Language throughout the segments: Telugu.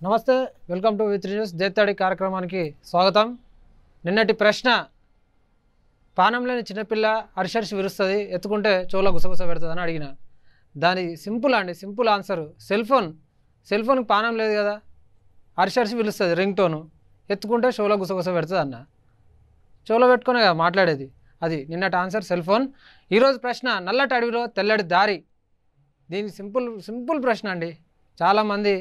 నమస్తే, welcome to with news Dethadi కార్యక్రమానికి స్వాగతం. నిన్నటి ప్రశ్న, పానం లేని చిన్నపిల్ల అరిషరిసి విరుస్తుంది, ఎత్తుకుంటే చెవులో గుసగుస పెడుతుందని అడిగిన. దాని సింపుల్ అండి, సింపుల్ ఆన్సరు సెల్ ఫోన్కి పానం లేదు కదా, అరిషరిసి పిలుస్తుంది రింగ్ టోను, ఎత్తుకుంటే చెవులో గుసగుస పెడుతుంది అన్న. చెవులో పెట్టుకునే కదా మాట్లాడేది, అది నిన్నటి ఆన్సర్ సెల్ ఫోన్. ఈరోజు ప్రశ్న, నల్లటి అడవిలో తెల్లటి దారి. దీని సింపుల్ ప్రశ్న అండి, చాలామంది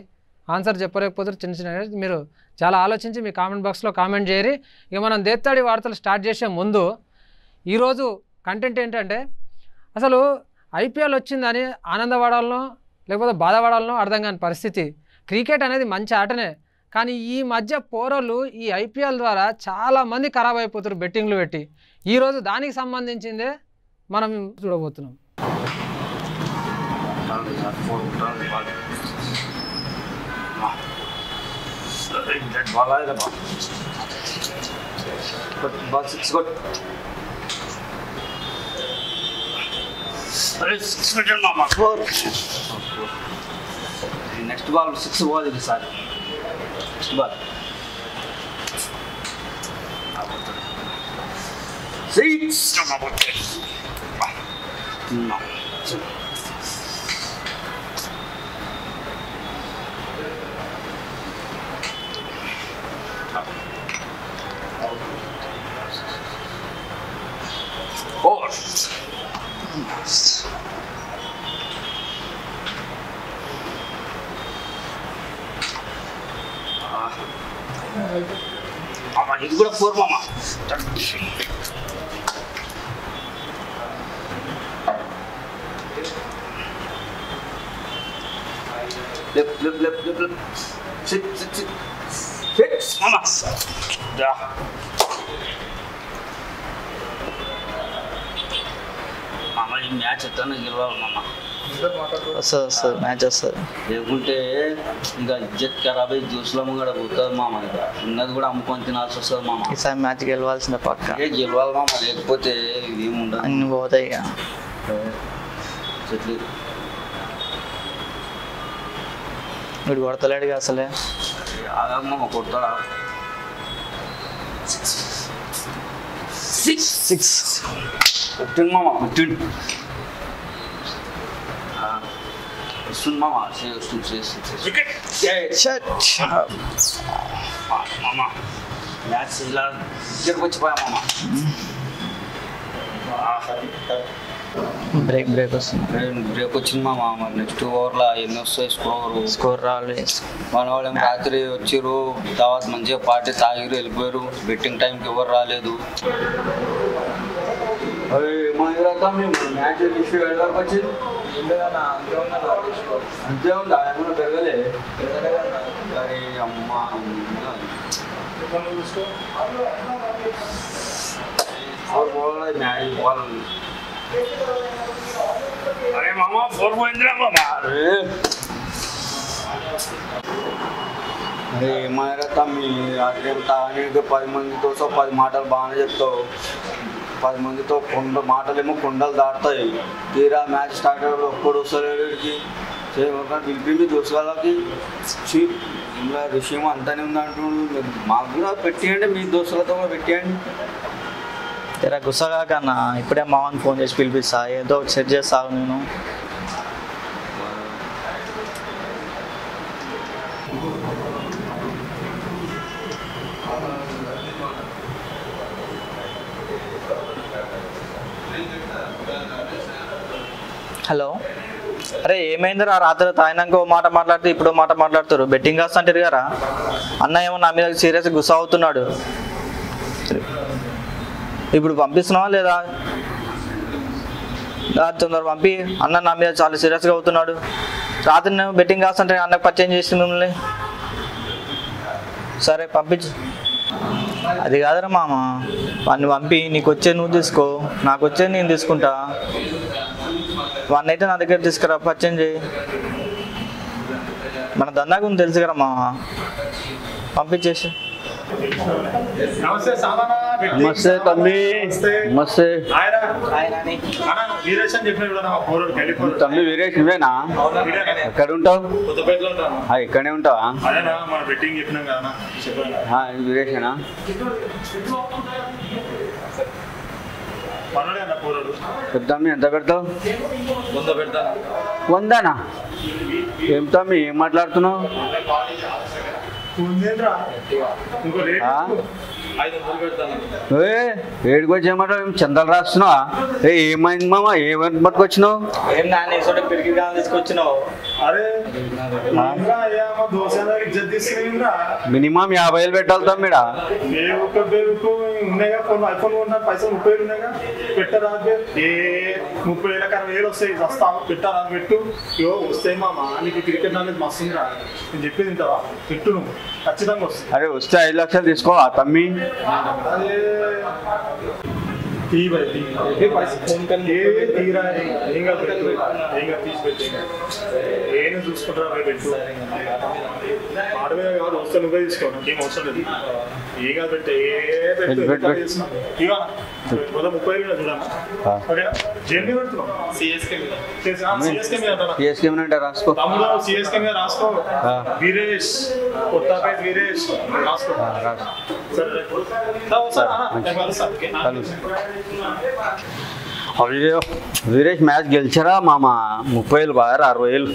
ఆన్సర్ చెప్పలేకపోతే చిన్న చిన్న మీరు చాలా ఆలోచించి మీ కామెంట్ బాక్స్లో కామెంట్ చేయరి. ఇక మనం దేత్తడి వార్తలు స్టార్ట్ చేసే ముందు ఈరోజు కంటెంట్ ఏంటంటే, అసలు ఐపీఎల్ వచ్చిందని ఆనందపడాలనో లేకపోతే బాధపడాలనో అర్థం కాని పరిస్థితి. క్రికెట్ అనేది మంచి ఆటనే, కానీ ఈ మధ్య పోరలు ఈ ఐపీఎల్ ద్వారా చాలామంది ఖరాబ్ అయిపోతారు బెట్టింగ్లు పెట్టి. ఈరోజు దానికి సంబంధించిందే మనం చూడబోతున్నాం. That ball is the ball. Good ball, 6 good. Sorry, 6 good, mama. 4. Next ball, 6 ball is sir. Next ball. 6. Mama. No. Mama, ini juga 4 mama. Lep. Sit, mama. Ya. Mama, ini match atau gilwal mama. Sir match వస్తుంది లేకుంటే ఇక ఇజ్జత్ ఖరాబ్ అయ్యి జ్యూస్లో ముంగడ పోతుంది మామ. ఇక ఉన్నది కూడా అమ్ముకొని తినాల్సి వస్తుంది మామ. ఈసారి మ్యాచ్ గెలవాల్సిన పక్క గెలవాలి మామ, లేకపోతే ఏముండదు, అన్ని పోతాయి. ఇక చెట్లు వీడు కొడతలేడుగా అసలే. మామ కొడతాడా? 6 15 మామ, 15 వస్తుంది మామ. మామ మ్యాచ్ ఇలా ఇక్కడికి వచ్చిపోయా మామ. బ్రేక్ వస్తుంది. బ్రేక్ వచ్చింది మామ. మరి నెక్స్ట్ ఓవర్లో ఎన్ని వస్తాయి స్కోర్ రావాలి. మన వాళ్ళు రాత్రి వచ్చిర్రు, తర్వాత మంచిగా పార్టీ తాగిరు వెళ్ళిపోయారు. బెట్టింగ్ టైంకి ఎవరు రాలేదు. మ్యాచ్ ఇష్యూ ఎక్కడికి వచ్చింది? అంతే ఉందా? ఏమన్నా పెరగలే? అరే అమ్మ, అరే మామ 4 పోయిందిరా మామ. అరే ఏమైనా తమ్మి, రాత్రి తాగడానికి 10 మందితో 10 మాటలు బాగానే చెప్తావు. 10 మందితో మాటలేమో కొండలు దాటుతాయి. తీరా మ్యాచ్ స్టార్ట్ అయ్యేప్పుడు ఒక్కడు వస్తలేడికి పిలిపిండి దోస్తులకి ఇలా విషయం అంతానే ఉందంటుండు. మాకు కూడా పెట్టియండి, మీ దోస్తులతో కూడా పెట్టియండి. తెరా గుస్సగా కన్నా ఇప్పుడే మామని ఫోన్ చేసి పిలిపిస్తా, ఏదో సెట్ చేస్తాను నేను. హలో, అరే ఏమైందిరా? రాత్రి తాగినాక ఓ మాట మాట్లాడితే ఇప్పుడు మాట మాట్లాడుతారు. బెట్టింగ్ కాస్త అంటారు కదా. అన్న ఏమో నా మీద సీరియస్గా గుస్సా అవుతున్నాడు. ఇప్పుడు పంపిస్తున్నావా లేదా? తొందర పంపి. అన్న నా మీద చాలా సీరియస్గా అవుతున్నాడు. రాత్రి నేను బెట్టింగ్ కాస్త అంటే అన్నకు పరిచయం చేసి మిమ్మల్ని. సరే పంపించు. అది కాదురా మామ, వాడిని పంపి నీకు వచ్చే నువ్వు తీసుకో, నాకు వచ్చే నేను తీసుకుంటా. వాడిని అయితే నా దగ్గర తీసుకురా, పరిచయం చేయి. మన దందా గురించి తెలుసు కదా మామ, పంపించేసి. నమస్తే సామానా నమస్తే తమ్మి నమస్తే తమ్మి వీరేష్ నువ్వేనా ఎక్కడ ఉంటావు ఇక్కడే ఉంటావా వీరేషేనా తమ్మి ఎంత పెడతావు 100 ఏం తమ్మి ఏం మాట్లాడుతున్నావు ఏడికి వచ్చి ఏమంటావు ఏం చందాలు రాస్తున్నావా ఏమైంది మామ ఏమని పట్టుకొచ్చినావు ఏం నాన్న పిరికి తీసుకొచ్చినావు మినిమం 50,000 పెట్టాలి తమ్మిడా పైసలు 30,000 ఉన్నాయిగా పెట్టరాదు 30,000 వస్తాయి వస్తావు పెట్టరాదు పెట్టు వస్తాయి మామ నీకు క్రికెట్ అనేది మస్తు ఉందిరా నేను చెప్పేది తింటావా పెట్టు నువ్వు ఖచ్చితంగా వస్తాయి అరే వస్తే 5 లక్షలు తీసుకోవా తమ్మి ఏం చూసుకుంటారా పెట్టు ఆడమే కాదు వస్తే నువ్వే తీసుకో నాకేం అవసరం లేదు ఏం కాదు పెట్టే ఇవా 30,000 చూడన్నా జెండి పెడుతున్నాం సిఎస్కే మీద రాసుకో తమ్ముడు సిఎస్కే మీద రాసుకో వీరేష్ కొత్తపేట వీరేష్ రాసుకో అయ్యో వీరేష్ మ్యాచ్ గెలిచారా మామ 30,000 బాగా 60,000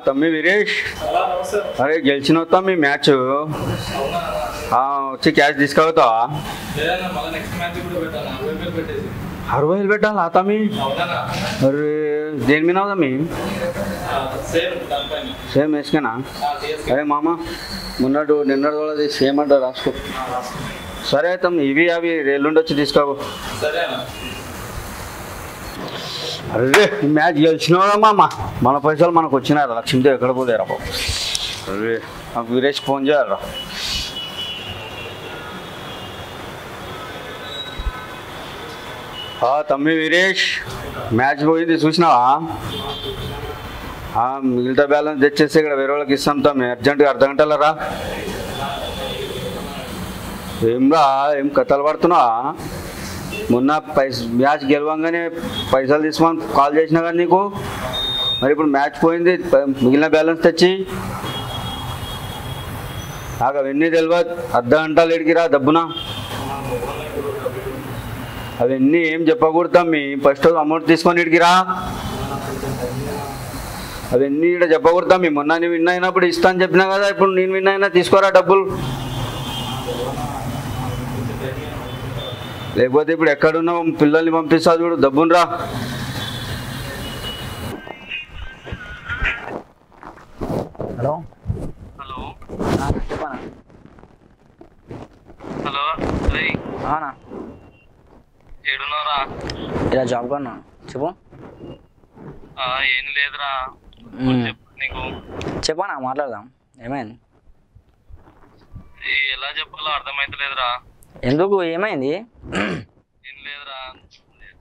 తమ్మి వీరేష్ అరే గెలిచినావు తమ్మి మ్యాచ్ వచ్చి క్యాష్ తీసుకెళ్తావా 60,000 పెట్టాలా తమ్మి అరే దేని మీద తమ్మి సేమ్ వేసుకేనా అరే మామ నిన్నటి వాళ్ళది సేమ్ అంట రాసుకో సరే తమ్మి ఇవి అవి ఎల్లుండి వచ్చి తీసుకోవు అరే ఈ మ్యాచ్ గెలిచినావురా మామ మన పైసలు మనకు వచ్చినారా లక్ష్మితో ఎక్కడ పోలేరా బాబు అరే నాకు వీరేష్ ఫోన్ చేయాలరా తమ్మి వీరేష్ మ్యాచ్ పోయింది చూసినావా మిగతా బ్యాలెన్స్ తెచ్చేసి ఇక్కడ వేరే వాళ్ళకి ఇస్తాం తమ్మి అర్జెంటుగా అర్ధగంటలో రా ఏం కథలు పడుతున్నావా మొన్న మ్యాచ్ గెలవంగానే పైసలు తీసుకోమని కాల్ చేసినా కానీ నీకు మరి ఇప్పుడు మ్యాచ్ పోయింది మిగిలిన బ్యాలెన్స్ తెచ్చి నాకు అవన్నీ తెలియదు అర్ధగంట లేడికి రా దబ్బున అవన్నీ ఏం చెప్పకూడదు తమ్మి ఫస్ట్ అమౌంట్ తీసుకొని ఇడికి రా అవన్నీ ఇక్కడ చెప్పకూడదు తమ్మి మొన్న నేను విన్ అయినప్పుడు ఇస్తా అని చెప్పినా కదా ఇప్పుడు నేను విన్ అయినా తీసుకోరా డబ్బులు లేకపోతే ఇప్పుడు ఎక్కడున్నావు పిల్లల్ని పంపిస్తా చూడు డబ్బును రా హలో చెప్పనా హలో అవునా ఏడున్నారా ఇలా జాబ్ కొన్నా చెప్పు ఏం లేదురా నీకు చెప్పనా మాట్లాడదాం ఏమైంది ఎలా చెప్పాలో అర్థమైతలేదురా ఎందుకు ఏమైంది ఏం లేదురా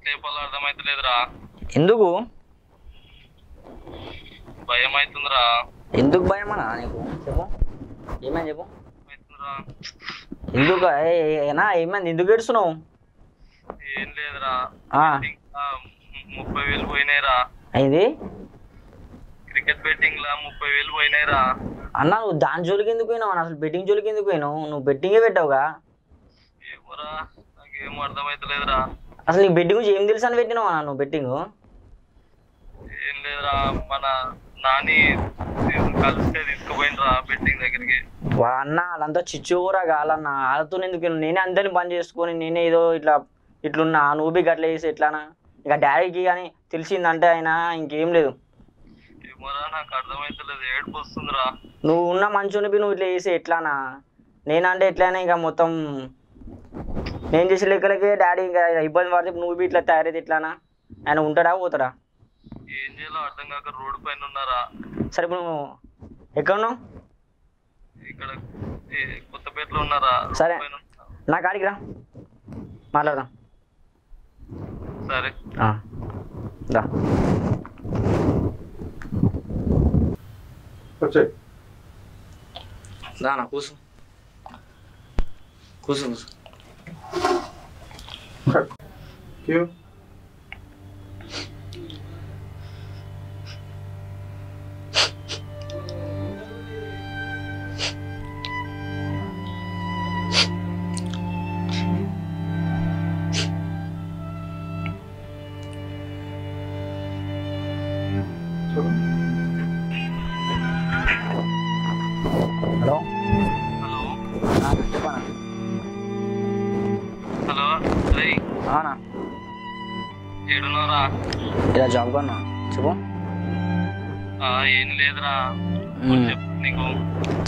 చెప్పాలో అర్థమైతలేదురా ఎందుకు భయం అవుతుందిరా ఎందుకు భయం అన్నా నీకు చెప్పు ఏమైంది చెప్పు ఎందుకు ఏమైంది ఎందుకు ఏడుస్తున్నావు ఏం లేదురా 30,000 పోయినాయిరా అయింది క్రికెట్ బెట్టింగ్ లా 30,000 పోయినాయిరా అన్నా నువ్వు దాని జోలికి ఎందుకు పోయినావు అసలు బెట్టింగ్ జోలికి ఎందుకు పోయినావు నువ్వు బెట్టింగే పెట్టావుగా ఏమోరా నాకేం అర్థమైతలేదురా అసలు నీకు బెట్టింగ్ గురించి ఏం తెలుసు అని పెట్టినావు అన్న నువ్వు బెట్టింగ్ ఏం లేదురా మన నాని కలిస్తే తీసుకుపోయినరా బెట్టింగ్ దగ్గరికి అన్న వాళ్ళంతా చిచ్చోరా కాలన్న వాళ్ళతో ఎందుకు నేనే అందరిని బంద్ చేసుకొని నేనే ఏదో ఇట్లున్నా నువ్వు బి గట్ల చేసి ఎట్లానా ఇక డాడీకి కానీ తెలిసిందంటే ఆయన ఇంకేం లేదు ఏమోరా నాకు అర్థమైతలేదు ఏడుపు వస్తుందిరా నువ్వు ఉన్న మంచుని నువ్వు ఇట్లా చేసి ఎట్లానా నేనంటే ఎట్లయినా ఇంకా మొత్తం నేను చేసే లెక్కలకే డాడీ ఇంకా ఇబ్బంది పడితే నువ్వు బి ఇట్లా తయారైతే ఎట్లానా ఆయన ఉంటాడా పోతాడా ఏం చేయాలో అర్థం కాక రోడ్డు పైన ఉన్నారా సరే ఇప్పుడు నువ్వు ఎక్కడున్నావు ఇక్కడ కొత్తపేటలో ఉన్నారా సరే నా కాడికి రా మాట్లాడదాం సరే రా దానా కూసు కూసు కూసు क्यों హలో హలో చెప్పనా హలో రే అవునా ఏడున్నారా? ఇలా జాబ్ కొన్నా చెప్పు ఏం లేదురా చెప్పు నీకు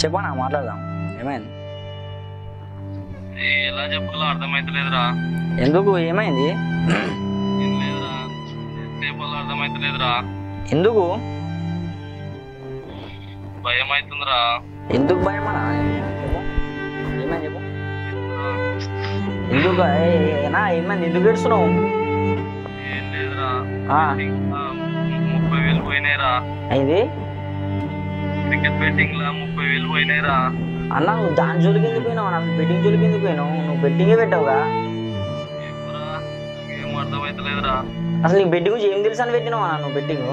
చెప్పనా మాట్లాడదాం ఏమైంది ఎలా చెప్పాలో అర్థమైతలేదురా. ఎందుకు ఏమైంది ఏం లేదురా, చెప్పాలో అర్థమైతలేదురా. ఎందుకు భయం అవుతుందిరా. ఎందుకు భయం అన్నా చెప్పు ఏమైంది చెప్పు ఎందుకు ఏమైంది ఎందుకు ఏడుస్తున్నావు ఏం లేదురా, ఆ, 30,000 పోయినాయిరా. అయింది క్రికెట్ బెట్టింగ్ లా 30,000 పోయినాయిరా. అన్న నువ్వు దాని జోలికి ఎందుకు పోయినావు నాకు బెట్టింగ్ జోలికి ఎందుకు పోయినావు నువ్వు బెట్టింగే పెట్టావుగా ఏమోరా, నాకేం అర్థమైతలేదురా. అసలు నీకు బెట్టింగ్ గురించి ఏం తెలుసు అని పెట్టినావు అన్న నువ్వు బెట్టింగ్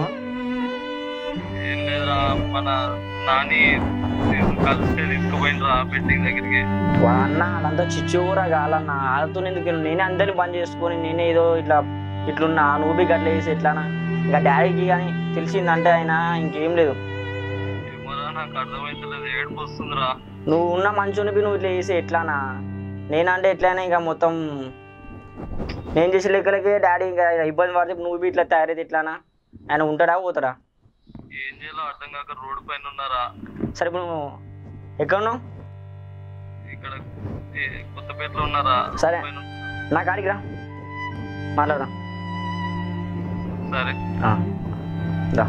ఏం లేదురా, మన నాని కలిస్తే తీసుకుపోయినరా బెట్టింగ్ దగ్గరికి. అన్న అదంతా చిచ్చు కూడా కాలన్న వాళ్ళతో ఎందుకు వెళ్ళను? నేనే అందరిని బంద్ చేసుకొని నేనే ఏదో ఇట్లున్నా నువ్వు బి గట్ల చేసి ఎట్లానా ఇంకా డాడీకి కానీ తెలిసిందంటే ఆయన ఇంకేం లేదు ఏమోరా, నాకు అర్థమైతలేదు, ఏడుపు వస్తుందిరా. నువ్వు ఉన్న మంచుని నువ్వు ఇట్లా చేసి ఎట్లానా నేనంటే ఎట్లయినా ఇంకా మొత్తం నేను చేసే లెక్కలకే డాడీ ఇంకా ఇబ్బంది పడితే నువ్వు బి ఇట్లా తయారైతే ఎట్లానా ఆయన ఉంటాడా పోతాడా ఏం చేయాలో అర్థం కాక రోడ్డు పైన ఉన్నారా. సరే ఇప్పుడు నువ్వు ఎక్కడున్నావు ఇక్కడ కొత్తపేటలో ఉన్నారా? సరే. పైన. నా కాడికి రా మాట్లాడదాం సరే రా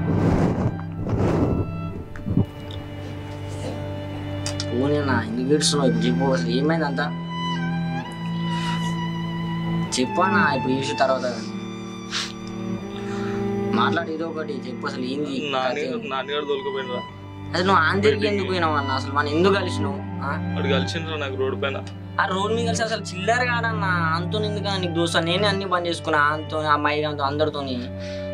పోనీ ఎందుకు ఏడుస్తున్నావు ఇప్పుడు చెప్పు అసలు ఏమైంది అంతా చెప్పానా ఇప్పుడు చూసిన తర్వాత మాట్లాడి ఏదో ఒకటి చెప్పు అసలు ఏంది నాన్నగారు తోలుకుపోయినరా. అసలు నువ్వు ఆంధ్రకి ఎందుకు పోయినావు అన్న అసలు మనం ఎందుకు కలిసినావు వాడు కలిసిండ్రా నాకు రోడ్డు పైన. ఆ రోడ్ మీద కలిసి అసలు చిల్లర కాదన్న అంతో ఎందుకు నీకు దోస్తా నేనే అన్ని బంద్ చేసుకున్నా అంతో అమ్మాయి గాంతో అందరితోని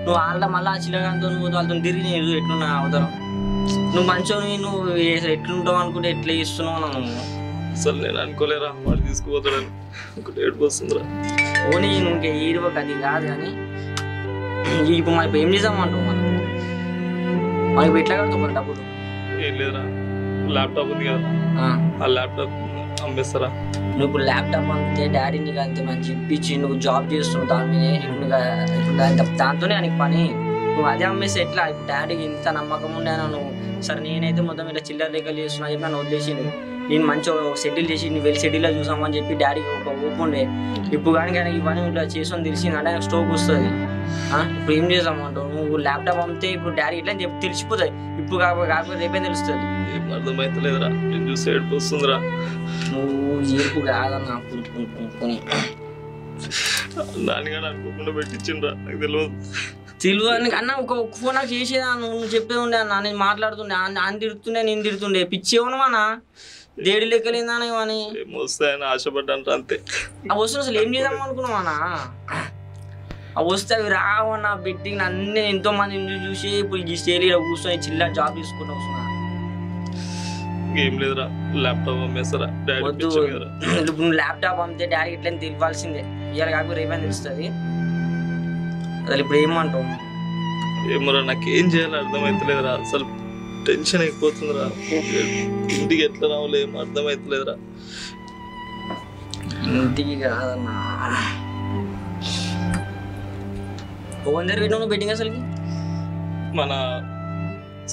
నువ్వు వాళ్ళ మళ్ళీ ఆ చిల్లరగాంతో నువ్వు వాళ్ళతో తిరిగి నేను ఎట్లున్నా అవతరం నువ్వు మంచిగా నువ్వు ఎట్లుంటావు అనుకుంటే ఎట్లా ఇస్తున్నావు నువ్వు అసలు నేను అనుకోలేరా వాడు తీసుకుపోతాడని. ఒకటి ఏడుపు వస్తుందిరా. ఓనీ నువ్వు ఇంకా ఏడువక అది కాదు కానీ ఇప్పుడు మనం ఏం చేద్దామంటావు మనం మనకి ఎట్లా కడతావు మన డబ్బులు ఏం లేదురా, ల్యాప్టాప్ ఉంది కదా, ఆ ల్యాప్టాప్ అమ్మేస్తారా. నువ్వు ఇప్పుడు ల్యాప్టాప్ అంతే డాడీ నీకు అంతే మంచి ఇప్పించి నువ్వు జాబ్ చేస్తున్నావు దాని మీద ఇప్పుడు దాంతోనే నీకు పని నువ్వు అదే అమ్మేస్తే ఎట్లా ఇప్పుడు డాడీకి ఇంత నమ్మకం ఉండేనా నువ్వు సరే నేనైతే మొత్తం ఇట్లా చిల్లర లెక్కలు చేస్తున్నా చెప్పి నన్ను వదిలేసిండు నేను మంచిగా సెటిల్ చేసి నువ్వు వెళ్ళి సెటిల్లో చూసామని చెప్పి డాడీకి ఒక ఓపు ఉండే ఇప్పుడు కానీ కానీ ఇవన్నీ ఇట్లా చేసుకొని తెలిసిందంటే నాకు స్టోక్ వస్తుంది ఇప్పుడు ఏం చేసామంటావు నువ్వు ల్యాప్టాప్ అమ్మితే ఇప్పుడు డాడీ ఇట్లా చెప్పి తెలిసిపోతుంది ఇప్పుడు కాకపోతే రేపే తెలుస్తుంది ఏం అర్థమైతలేదురా, నేను చూసి ఏడుపు వస్తుందిరా. నువ్వు ఏడుపు కాదన్నా కొని నాన్నగారు అనుకోకుండా పెట్టించిండ్రా, నాకు తెలియదు. తెలియదు అన్న ఒక ఫోన్ నాకు చేసేదా నువ్వు చెప్పేది ఉండే అన్న నేను మాట్లాడుతుండే ఆయన తిడుతుండే నేను తిడుతుండే పిచ్చి ఏమన్నా దేడి లెక్కలేదా అని ఏం వస్తాయని ఆశపడ్డాను అంతే. అవి వస్తున్నా అసలు ఏం చేద్దాం అనుకున్నావు అన్న అవి వస్తే అవి రావన్న బెట్టింగ్ అన్నీ ఎంతో మంది చూసి ఇప్పుడు ఈ స్టేజ్ కూర్చొని చిల్లర జాబ్ తీసుకుంటూ వస్తున్నా ఏం లేదురా, ల్యాప్టాప్ అమ్మేస్తారా డాడీ వద్దు ఇప్పుడు నువ్వు ల్యాప్టాప్ అమ్మితే డాడీ ఎట్లా తెలియాల్సిందే ఇవాళ కాకపోతే రేపని తెలుస్తుంది అసలు ఇప్పుడు ఏమంటావు ఏమరా నాకేం చేయాలో అర్థమైతలేదురా, అసలు టెన్షన్ అయిపోతుందిరా. ఇంటికి ఎట్లా రావాలో ఏం అర్థమైతలేదురా. ఇంటికి కాదన్నా ఓందరు పెట్టినా నువ్వు బెట్టింగ్ అసలుకి మన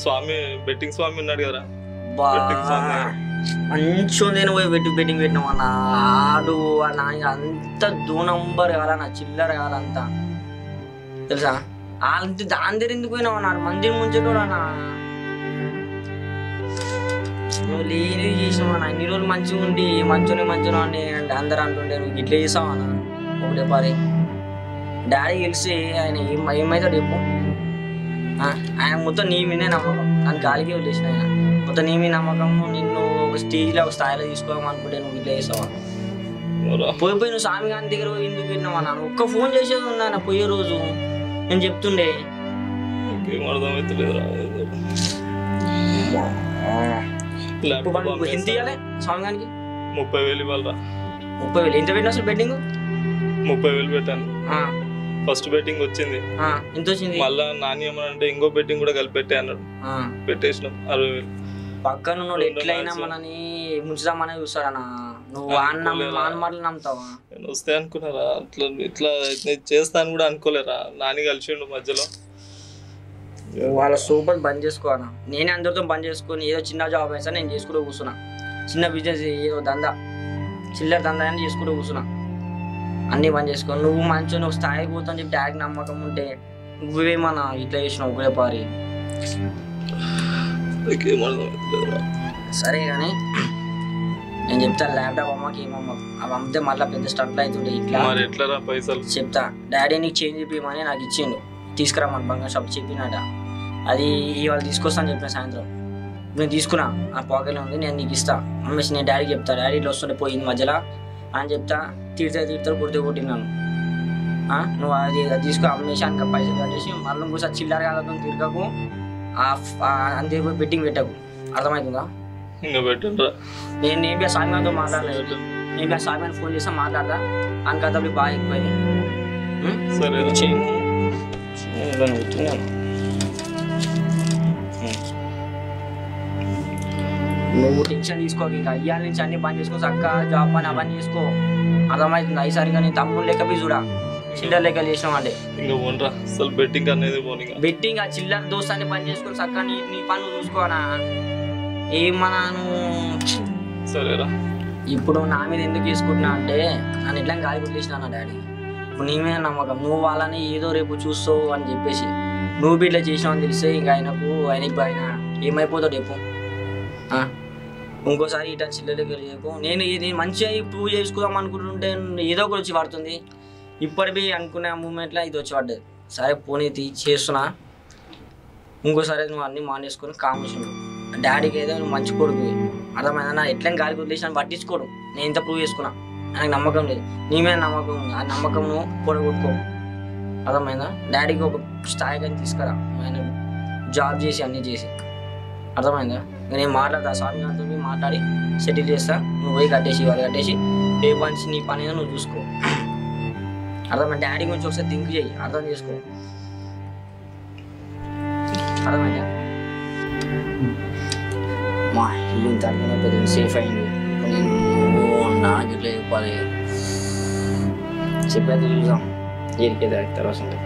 స్వామి బెట్టింగ్ స్వామి ఉన్నాడు కదా, మంచిగా నేను పోయి బెట్టింగ్ పెట్టినావు అన్న ఆడు అన్న అంత 2 నంబర్ కాదన్న చిల్లర కాదంతా తెలుసా అంత దాని దగ్గర ఎందుకు పోయినావు అన్నారు మందిర్ ముంచెటోడు అన్న నువ్వు లేని చేసినావు అన్న ఇన్ని రోజులు మంచిగా ఉండి మంచిగా అని అందరు అంటుండే నువ్వు ఇట్లా చేసావు అన్న ఒకటే పారి డాడీ గెలిచి ఆయన ఏమవుతాడు చెప్పు ఆయన మొత్తం నీ మీదే నమ్మకం దాని గాలికి వదిలేసిన ఆయన మొత్తం నీ మీ నమ్మకం నిన్ను ఒక స్టేజ్లో ఒక స్థాయిలో తీసుకోవాలనుకుంటే నువ్వు ఇట్లా చేస్తావా? పోయి నువ్వు స్వామి గారి దగ్గర ఎందుకు విన్నావా? నన్ను ఒక్క ఫోన్ చేసేది ఉన్నా నా పోయే రోజు నేను చెప్తుండే. ఎంత ఇవ్వాలి స్వామి గారికి? 30,000 ఇవ్వాలరా. 30,000 ఎంత పెట్టినా అసలు బెట్టింగ్? 30,000 పెట్టాను. ఫస్ట్ బెట్టింగ్ వచ్చింది. ఎంత వచ్చింది? మళ్ళా నాని ఏమనంటే ఇంకో బెట్టింగ్ కూడా కలిపి పెట్టే అన్నాడు. పెట్టేసినాం 60,000. పక్కన నువ్వు ఎట్లయినా మనని ముంచుదామనే చూస్తాడన్నా. నువ్వు మాటలు నమ్ముతావా? నేను వస్తే అనుకున్నారా ఇట్లా చేస్తాను కూడా అనుకోలేరా. నాని కలిసిండు మధ్యలో. వాళ్ళ సూపర్ బంద్ చేసుకో అన్న. నేనే అందరితో బంద్ చేసుకొని ఏదో చిన్న జాబ్ వేసా నేను చేసుకుంటూ కూర్చున్నా. చిన్న బిజినెస్ ఏదో దందా చిల్లర దందా అని చేసుకుంటూ కూర్చున్నా. అన్నీ బంద్ చేసుకో. నువ్వు మంచిగా నువ్వు స్థాయికి పోతావు చెప్పి డాడీకి నమ్మకం ఉంటే నువ్వేమన్నా ఇట్లా చేసినావు ఒకటే పారి. సరే కానీ నేను చెప్తాను ల్యాప్టాప్ అమ్మకి ఏమమ్మ అవి అమ్మితే మళ్ళీ పెద్ద స్టంట్లు అవుతుండే. ఇట్లా పైసలు చెప్తా. డాడీ నీకు చేంజ్ చెప్పమని నాకు ఇచ్చిండు. తీసుకురామని బంగారు షాప్ చెప్పినట. అది ఇవాళ తీసుకొస్తాను చెప్పిన సాయంత్రం. నేను తీసుకున్నా ఆ పాకెట్లో ఉంది నేను నీకు ఇస్తా అమ్మేసి నేను డాడీకి చెప్తా. డాడీ ఇట్లా వస్తుండే పోయింది మధ్యలో అని చెప్తా. తిడతారు కొట్టినాను. నువ్వు అది తీసుకో అమ్మేసి అనుక పైసలు కట్టేసి మళ్ళీ ఇంకోసారి చిల్లర కాదు తిరగకు అంతే బెట్టింగ్ పెట్టకు. అర్థమవుతుందా? నేను సాయిమాతో మాట్లాడలేదు. నేను సాయిమాని ఫోన్ చేస్తా మాట్లాడదా అని కదా బాగా ఎక్కువైంది. నువ్వు టెన్షన్ తీసుకోక ఇంకా అయ్యాల నుంచి అన్ని పని చేసుకో. చక్క జాబ్ పని అవన్నీ చేసుకో. అర్థమవుతుంది? అయిసరిగా నీ తమ్ముడు లెక్క బి చూడా చిల్లర లెక్క చేసినాం అంటే బెట్టింగ్ ఆ చిల్లర దోస్తాన్ని పని చేసుకొని చక్క నీ పని నువ్వు చూసుకోనా. ఏమన్నా నువ్వు ఇప్పుడు నా మీద ఎందుకు వేసుకుంటున్నా అంటే నన్ను ఎట్లా గాలి కొట్టేసినా నా డాడీ. ఇప్పుడు నీ మీద నమ్మకం. నువ్వు వాళ్ళని ఏదో రేపు చూస్తావు అని చెప్పేసి నువ్వు ఇట్లా చేసినావు అని తెలిస్తే ఇంకా ఆయన ఇప్పుడు ఆయన ఏమైపోతావు రేపు. ఇంకోసారి ఇట్లా చిల్లర చేయకు. నేను మంచిగా ప్రూవ్ చేసుకుందాం అనుకుంటుంటే ఏదో ఒకటి వచ్చి పడుతుంది. ఇప్పటికీ అనుకునే మూమెంట్లో ఇది వచ్చి పడ్డది. సరే పోనీ చేస్తున్నా. ఇంకోసారి నువ్వు అన్నీ మానేసుకొని కామేసినావు. డాడీకి ఏదో నువ్వు మంచి కొడుకు అర్థమైందా. నా ఎట్లా గాలికి వదిలేసిన పట్టించుకోడు. నేను ఇంత ప్రూవ్ చేసుకున్నా. నాకు నమ్మకం లేదు. నీ మీద నమ్మకం ఉంది. ఆ నమ్మకం నువ్వు పొడగొట్టుకో. అర్థమైందా? డాడీకి ఒక స్థాయిగా తీసుకురా. ఆయన జాబ్ చేసి అన్నీ చేసి అర్థమైందా? నేను మాట్లాడతా స్వామి గారితో మాట్లాడి సెటిల్ చేస్తా. నువ్వు పోయి కట్టేసి వాళ్ళు కట్టేసి ఏ పని నీ పని ఏదో నువ్వు చూసుకో. అర్థమైంది? డాడీ గురించి ఒకసారి థింక్ చేయి. అర్థం చేసుకో. అర్థమైందా? మా ఇల్లు ఇంత అర్థమైనా పెద్ద సేఫ్ అయింది. నేను నాకు ఇట్లా చెప్పాలి చెప్పేది చూద్దాం. ఏరికేదా తర్వాత ఉంటుంది.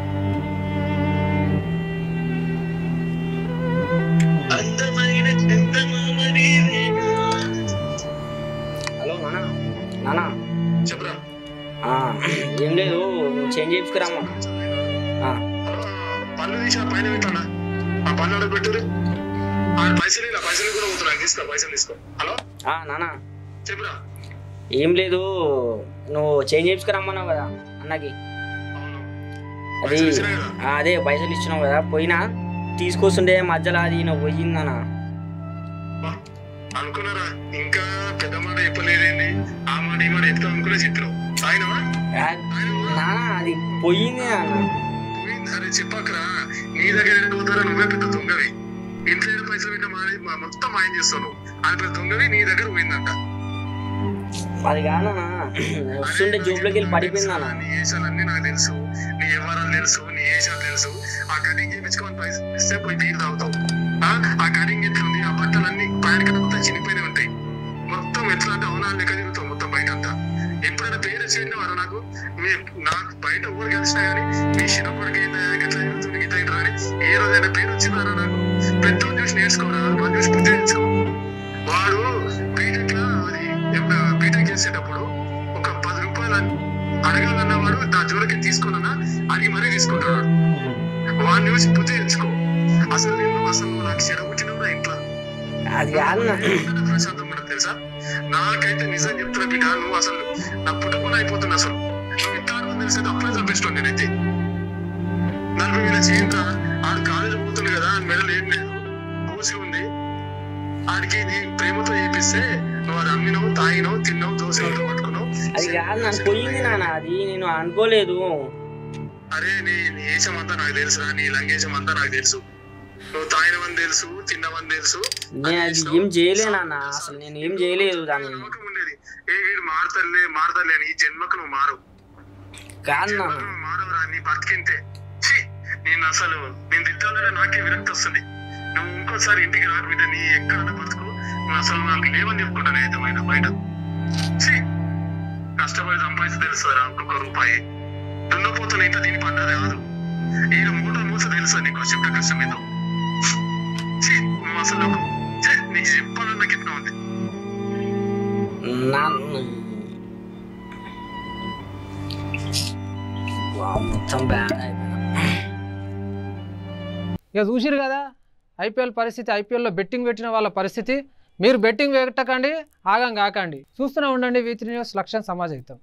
హలో నానా. నానా చెప్పరా? ఏం లేదు చేంజ్ చేసుకురామ్మా. పళ్ళు తీసిన పైన పెట్టానా? ఆ పళ్ళు అక్కడ పెట్టు. పైసలు కూడా పోతున్నా. తీసుకో పైసలు తీసుకో. హలో నానా చెప్పురా. ఏం లేదు నువ్వు చేంజ్ చేసుకురమ్మన్నావు కదా అన్నకి. అది అదే పైసలు ఇచ్చినావు కదా పోయినా తీసుకొస్తుండే మధ్యలో అది నువ్వు పోయిందనా అనుకున్నారా? ఇంకా పెద్ద మాట చెప్పలేదండి. ఆ మాట ఈ మాట ఎత్తుకో అనుకునే చెప్పినావు. అది పోయింది పోయింది. అరే చెప్పకరా. నీ దగ్గర పోతారా? నువ్వే పెద్ద దొంగవి. ఇంట్లో పైసలు పెట్టా మొత్తం మాయం చేస్తావు నువ్వు. అది పెద్ద దొంగవి. నీ దగ్గర పోయిందంట. అది కాదన్నా వస్తుంటే జోబులోకి వెళ్ళి పడిపోయిందన్నా. నీ ఏషాలన్నీ నాకు తెలుసు. నీ వ్యవహారాలు తెలుసు. నీ ఏషాలు తెలుసు. ఆ కటింగ్ చేయించుకోమని పైసలు ఇస్తే పోయి బీరు తాగుతావు. ఆ కటింగ్ ఎట్లుంది? ఆ బట్టలన్నీ పైన మొత్తం చినిపోయినవి ఉంటాయి. మొత్తం ఎట్లా అంటే అవునా లెక్క తిరుగుతావు మొత్తం బయట అంతా. ఎప్పుడైనా పేరు చేయండివారా? నాకు బయట ఊరు కలిసినా కానీ మీ చిన్నప్పటికి ఎట్లా తిరుగుతుంది గీత అని ఏ రోజైనా పేరు వచ్చిందారా? నాకు పెద్దోళ్ళు చూసి నేర్చుకోరా. వాళ్ళు చూసి బుద్ధి తెచ్చుకో. వాడు బీటెక్ అది బీటెక్ చేసేటప్పుడు ఒక 10 రూపాయలు అడగాలన్న వాడు నా జోలికి తీసుకున్నా అడిగి మరీ తీసుకుంటాడు. వాడిని చూసి బుద్ధి తెచ్చుకో. అసలు నువ్వు నాకు చెడగొట్టినప్పుడు ఇంట్లో ప్రశాంతం ఉండదు తెలుసా? నాకైతే నిజం చెప్తున్నా బిడ్డ. నువ్వు అసలు నా పుట్టుకుని అయిపోతున్నా. అసలు నువ్వు ఇట్లా తెలిసేది అప్పుడే చంపిస్తాను నేనైతే. 40,000 చేయండిరా. ఆడు కాలేజీ పోతుంది కదా. మెడలు ఏం లేదు పూసి ఉంది. ఆడికి నీ ప్రేమతో చేపిస్తే నువ్వు అది అమ్మినావు, తాగినావు, తిన్నావు, దోశలు పట్టుకున్నావు. అది కాదు నన్ను పోయింది నాన్న, అది నేను అనుకోలేదు. అరే నీ వేషం అంతా నాకు తెలుసురా, నీ లంగేషం అంతా నాకు తెలుసు. నువ్వు తాగినవని తెలుసు, తిన్నవని తెలుసు. నేను అది ఏం చేయలేనన్న, అసలు నేను ఏం చేయలేదు దాన్ని. నమ్మకం ఉండేది ఏ వీడు మారతలే అని. ఈ జన్మకు నువ్వు మారు కాదు మారవురా, నీ బతికింతే. నేను అసలు నేను తిట్టాలంటే నాకే విరక్తి వస్తుంది. నువ్వు ఇంకోసారి ఇంటికి రాకు బిడ్డ, నీ ఎక్కడన్నా బతుకు. నువ్వు అసలు నాకు లేవని చెప్పుకుంటాను అయితే బయట. కష్టపడి సంపాదించి తెలుస్తారా ఒక్కొక్క రూపాయి. దున్నపోతున్నా ఇంత దీని పడ్డది కాదు. ఈయన మూస తెలుసా నీకు చెప్త కష్టం ఏదో. నువ్వు అసలు నీకు చెప్పాలన్న గిట్లా ఉంది. మొత్తం బ్యాడ్ అయిపోయినా. ఇక చూసిరు కదా ఐపీఎల్ పరిస్థితి, ఐపీఎల్లో బెట్టింగ్ పెట్టిన వాళ్ళ పరిస్థితి. మీరు బెట్టింగ్ పెట్టకండి, ఆగం కాకండి. చూస్తూనే ఉండండి V3 న్యూస్, లక్ష్యం సమాజ హితం.